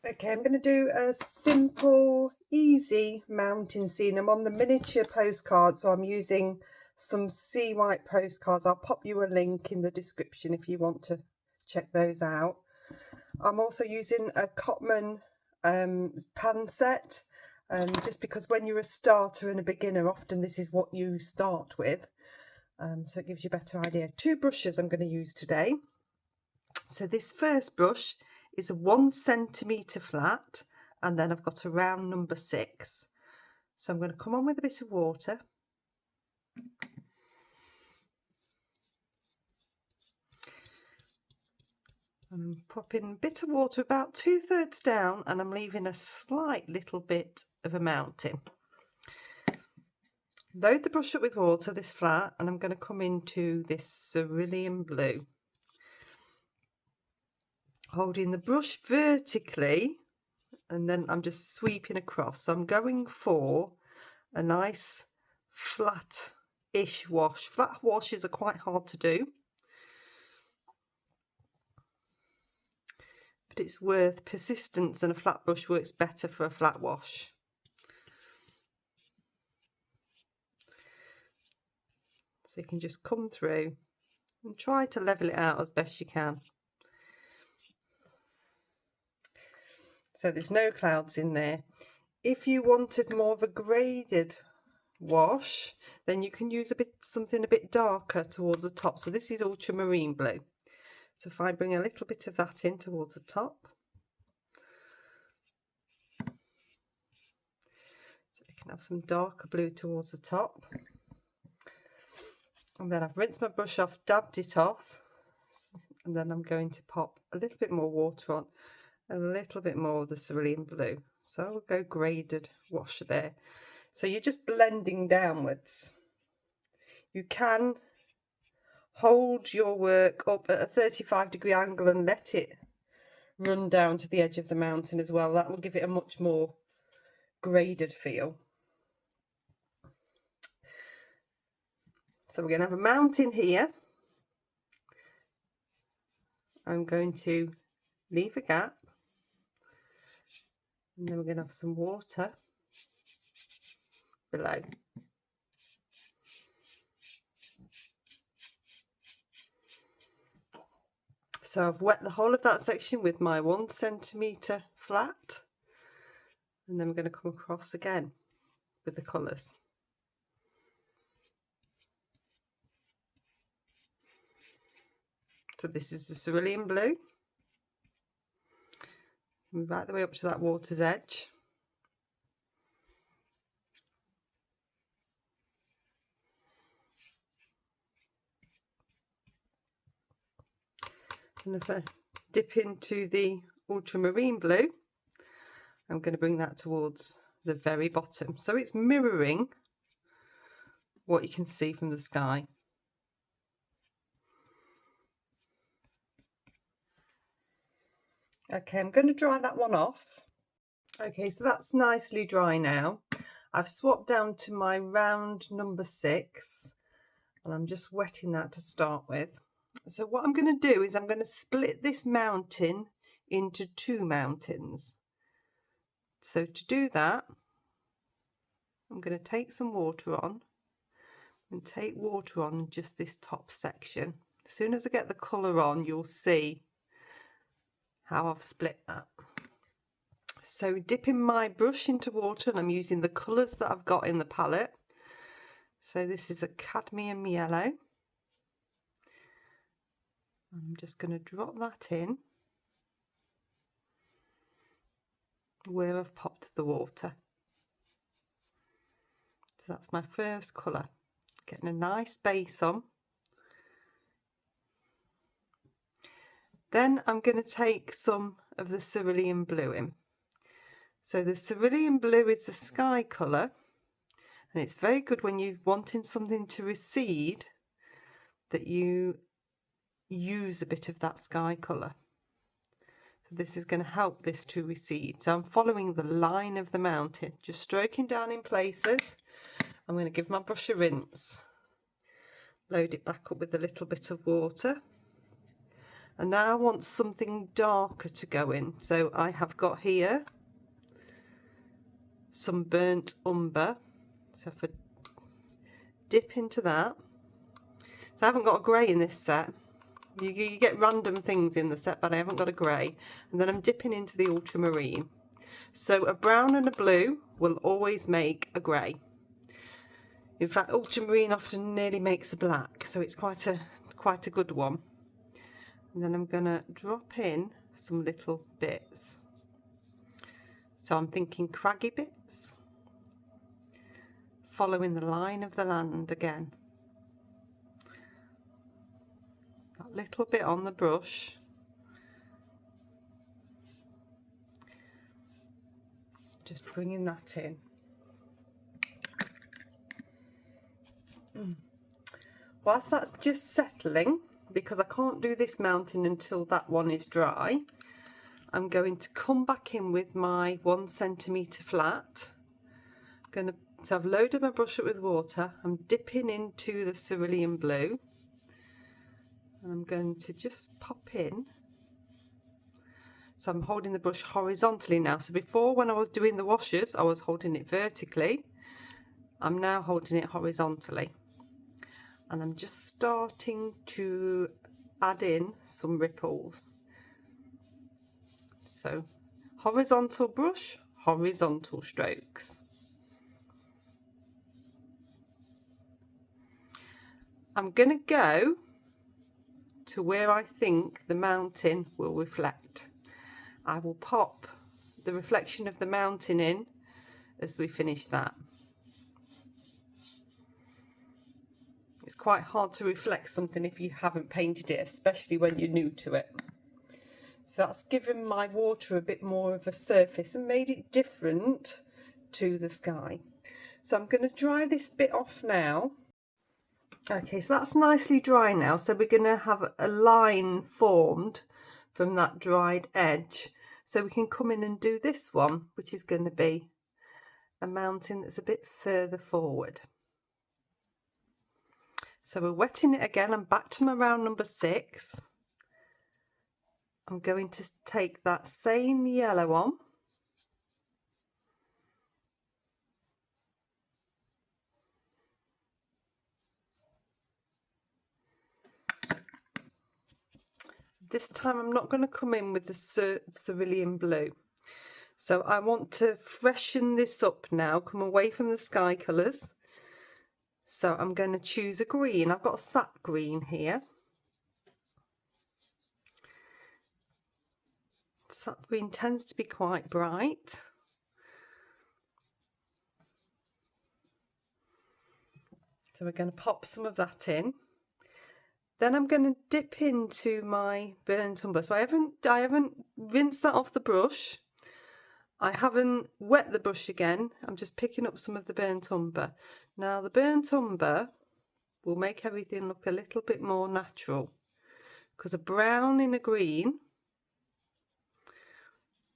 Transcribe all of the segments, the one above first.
Okay, I'm going to do a simple, easy mountain scene. I'm on the miniature postcard, so I'm using some sea white postcards. I'll pop you a link in the description if you want to check those out. I'm also using a Cotman pan set, just because when you're a starter and a beginner, often this is what you start with. So it gives you a better idea. 2 brushes I'm going to use today. So this first brush is a 1 centimetre flat, and then I've got a round number 6. So I'm going to come on with a bit of water. I'm popping a bit of water about 2/3 down, and I'm leaving a slight little bit of a mountain. Load the brush up with water, this flat, and I'm going to come into this cerulean blue. Holding the brush vertically, and then I'm just sweeping across. So I'm going for a nice flat-ish wash. Flat washes are quite hard to do, but it's worth persistence, and a flat brush works better for a flat wash. So you can just come through and try to level it out as best you can. So there's no clouds in there. If you wanted more of a graded wash, then you can use something a bit darker towards the top. So this is ultramarine blue. So if I bring a little bit of that in towards the top, so you can have some darker blue towards the top. And then I've rinsed my brush off, dabbed it off, and then I'm going to pop a little bit more water on, a little bit more of the cerulean blue. So I'll go graded wash there. So you're just blending downwards. You can hold your work up at a 35-degree angle and let it run down to the edge of the mountain as well. That will give it a much more graded feel. So we're going to have a mountain here. I'm going to leave a gap, and then we're going to have some water below. So I've wet the whole of that section with my 1 centimetre flat, and then we're going to come across again with the colours. So this is the cerulean blue. Move right the way up to that water's edge. And if I dip into the ultramarine blue, I'm going to bring that towards the very bottom. So it's mirroring what you can see from the sky. Okay, I'm going to dry that one off. Okay, so that's nicely dry now. I've swapped down to my round number 6, and I'm just wetting that to start with. So what I'm going to do is I'm going to split this mountain into 2 mountains. So to do that, I'm going to take some water on, and take water on just this top section. As soon as I get the colour on, you'll see how I've split that. So dipping my brush into water, and I'm using the colours that I've got in the palette. So this is a cadmium yellow. I'm just going to drop that in where I've popped the water. So that's my first colour. Getting a nice base on. Then I'm going to take some of the cerulean blue in. So the cerulean blue is the sky colour, and it's very good when you're wanting something to recede that you use a bit of that sky colour. So this is going to help this to recede. So I'm following the line of the mountain, just stroking down in places. I'm going to give my brush a rinse, load it back up with a little bit of water, And now I want something darker to go in. So I have got here some burnt umber. So if I dip into that. So I haven't got a grey in this set. You get random things in the set, but I haven't got a grey. And then I'm dipping into the ultramarine. So a brown and a blue will always make a grey. In fact, ultramarine often nearly makes a black, so it's quite a good one. And then I'm going to drop in some little bits. So I'm thinking craggy bits, following the line of the land again. That little bit on the brush. Just bringing that in. Whilst that's just settling, because I can't do this mountain until that one is dry, I'm going to come back in with my 1 centimetre flat. So I've loaded my brush up with water. I'm dipping into the cerulean blue. And I'm going to just pop in. So I'm holding the brush horizontally now. So before, when I was doing the washes, I was holding it vertically. I'm now holding it horizontally. And I'm just starting to add in some ripples. So horizontal brush, horizontal strokes. I'm going to go to where I think the mountain will reflect. I will pop the reflection of the mountain in as we finish that. It's quite hard to reflect something if you haven't painted it, especially when you're new to it. So that's given my water a bit more of a surface and made it different to the sky. So I'm going to dry this bit off now. Okay, so that's nicely dry now. So we're going to have a line formed from that dried edge. So we can come in and do this one, which is going to be a mountain that's a bit further forward. So we're wetting it again. I'm back to my round number 6. I'm going to take that same yellow on. This time I'm not going to come in with the cerulean blue. So I want to freshen this up now, come away from the sky colours. So I'm going to choose a green. I've got a sap green here. Sap green tends to be quite bright. So we're going to pop some of that in. Then I'm going to dip into my burnt umber. So I haven't rinsed that off the brush. I haven't wet the brush again. I'm just picking up some of the burnt umber. Now the burnt umber will make everything look a little bit more natural, because a brown in a green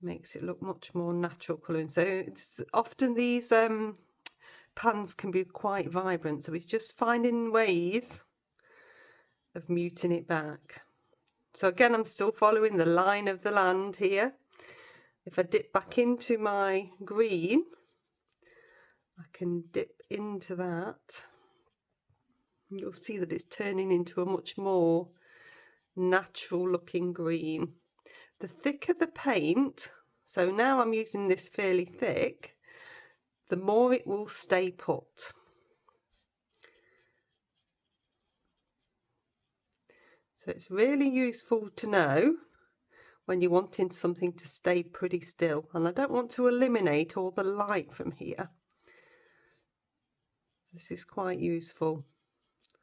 makes it look much more natural colouring. So it's often these pans can be quite vibrant, so it's just finding ways of muting it back. So again, I'm still following the line of the land here. If I dip back into my green, I can dip into that. You'll see that it's turning into a much more natural looking green. The thicker the paint, so now I'm using this fairly thick, the more it will stay put. So it's really useful to know when you're wanting something to stay pretty still. And I don't want to eliminate all the light from here. This is quite useful,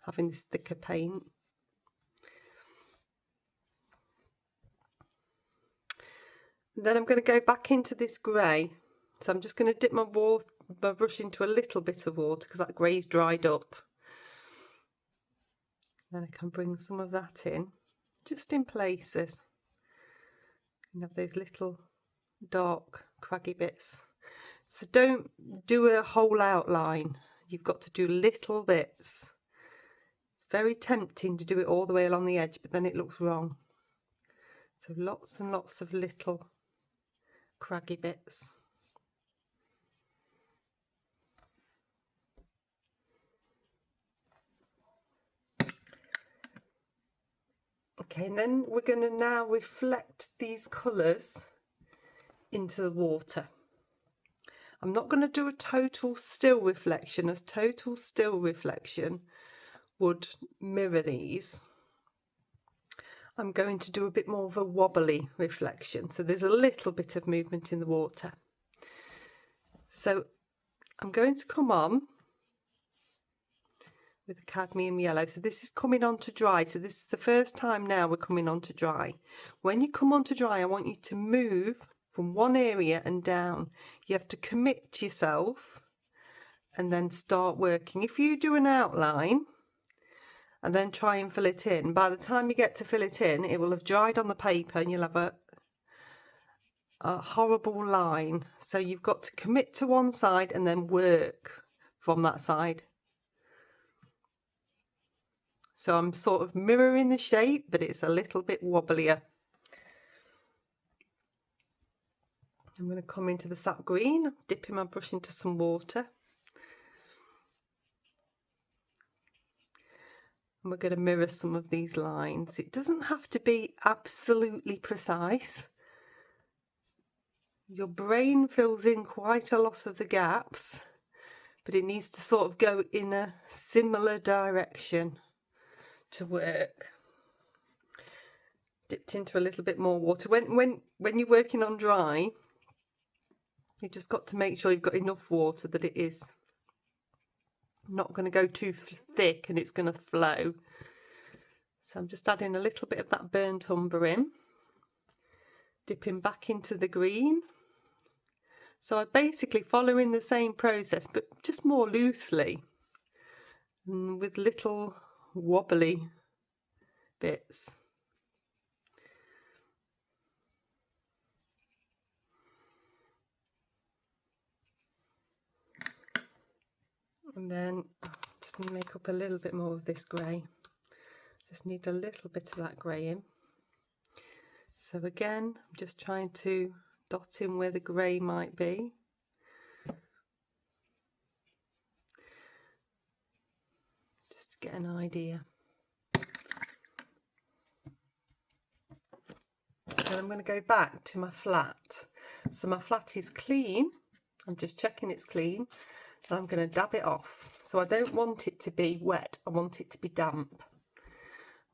having this thicker paint. Then I'm going to go back into this grey. So I'm just going to dip my brush into a little bit of water because that grey's dried up. Then I can bring some of that in, just in places. You have those little dark craggy bits. So don't do a whole outline. You've got to do little bits. It's very tempting to do it all the way along the edge, but then it looks wrong. So lots and lots of little craggy bits. Okay, and then we're going to now reflect these colours into the water. I'm not going to do a total still reflection, as total still reflection would mirror these. I'm going to do a bit more of a wobbly reflection, so there's a little bit of movement in the water. So I'm going to come on with the cadmium yellow. So this is coming on to dry, so this is the first time now we're coming on to dry. When you come on to dry, I want you to move from one area and down. You have to commit to yourself and then start working. If you do an outline and then try and fill it in, by the time you get to fill it in, it will have dried on the paper and you'll have a horrible line. So you've got to commit to one side and then work from that side. So I'm sort of mirroring the shape, but it's a little bit wobblier. I'm going to come into the sap green, dipping my brush into some water. And we're going to mirror some of these lines. It doesn't have to be absolutely precise. Your brain fills in quite a lot of the gaps, but it needs to sort of go in a similar direction to work. Dipped into a little bit more water. When you're working on dry, you just got to make sure you've got enough water that it is not going to go too thick and it's going to flow. So I'm just adding a little bit of that burnt umber in, dipping back into the green. So I'm basically following the same process, but just more loosely and with little wobbly bits. And then just need to make up a little bit more of this grey. Just need a little bit of that grey in. So again, I'm just trying to dot in where the grey might be. Just to get an idea. And I'm going to go back to my flat. So my flat is clean. I'm just checking it's clean. And I'm going to dab it off. So I don't want it to be wet. I want it to be damp.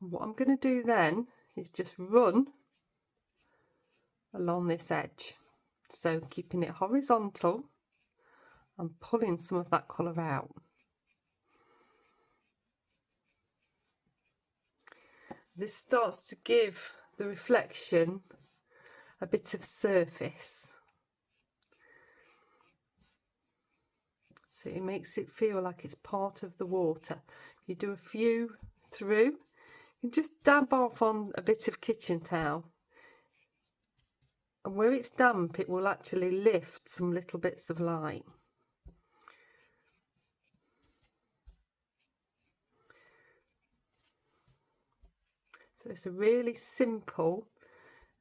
And what I'm going to do then is just run along this edge. So keeping it horizontal and pulling some of that colour out. This starts to give the reflection a bit of surface. So it makes it feel like it's part of the water. You do a few through, you just dab off on a bit of kitchen towel. And where it's damp, it will actually lift some little bits of light. So it's a really simple,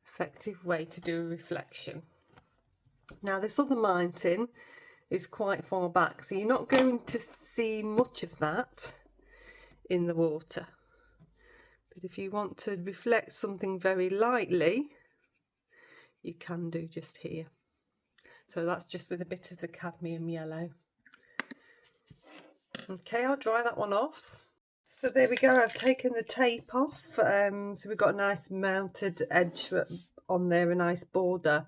effective way to do a reflection. Now this other mountain is quite far back, so you're not going to see much of that in the water. But if you want to reflect something very lightly, you can do just here. So that's just with a bit of the cadmium yellow. Okay, I'll dry that one off. So there we go, I've taken the tape off. So we've got a nice mounted edge on there, a nice border.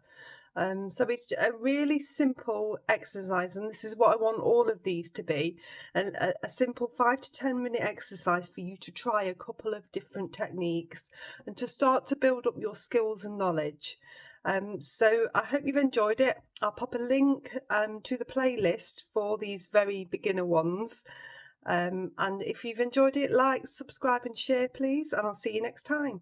So it's a really simple exercise, and this is what I want all of these to be, and a simple 5 to 10 minute exercise for you to try a couple of different techniques and to start to build up your skills and knowledge. So I hope you've enjoyed it. I'll pop a link to the playlist for these very beginner ones, and if you've enjoyed it, like, subscribe and share please, and I'll see you next time.